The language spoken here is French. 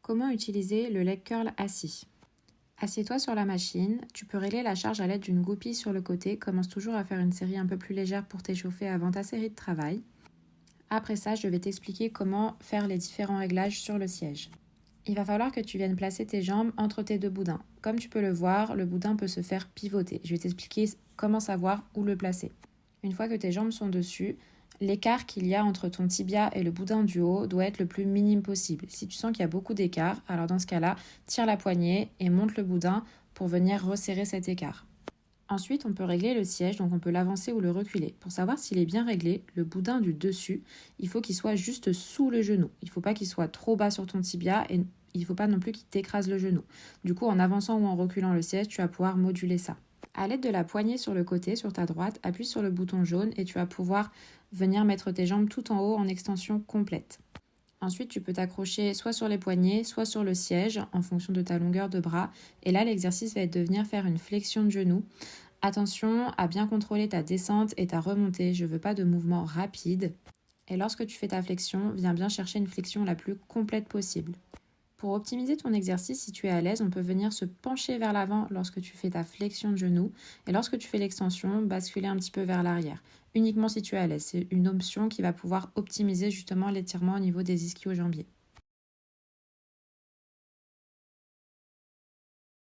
Comment utiliser le leg curl assis? Assieds-toi sur la machine, tu peux régler la charge à l'aide d'une goupille sur le côté. Commence toujours à faire une série un peu plus légère pour t'échauffer avant ta série de travail. Après ça, je vais t'expliquer comment faire les différents réglages sur le siège. Il va falloir que tu viennes placer tes jambes entre tes deux boudins. Comme tu peux le voir, le boudin peut se faire pivoter. Je vais t'expliquer comment savoir où le placer. Une fois que tes jambes sont dessus, l'écart qu'il y a entre ton tibia et le boudin du haut doit être le plus minime possible. Si tu sens qu'il y a beaucoup d'écart, alors dans ce cas-là, tire la poignée et monte le boudin pour venir resserrer cet écart. Ensuite, on peut régler le siège, donc on peut l'avancer ou le reculer. Pour savoir s'il est bien réglé, le boudin du dessus, il faut qu'il soit juste sous le genou. Il ne faut pas qu'il soit trop bas sur ton tibia et il ne faut pas non plus qu'il t'écrase le genou. Du coup, en avançant ou en reculant le siège, tu vas pouvoir moduler ça. À l'aide de la poignée sur le côté, sur ta droite, appuie sur le bouton jaune et tu vas pouvoir venir mettre tes jambes tout en haut en extension complète. Ensuite, tu peux t'accrocher soit sur les poignets, soit sur le siège en fonction de ta longueur de bras. Et là, l'exercice va être de venir faire une flexion de genou. Attention à bien contrôler ta descente et ta remontée. Je ne veux pas de mouvement rapide. Et lorsque tu fais ta flexion, viens bien chercher une flexion la plus complète possible. Pour optimiser ton exercice, si tu es à l'aise, on peut venir se pencher vers l'avant lorsque tu fais ta flexion de genou et lorsque tu fais l'extension, basculer un petit peu vers l'arrière. Uniquement si tu es à l'aise. C'est une option qui va pouvoir optimiser justement l'étirement au niveau des ischio-jambiers.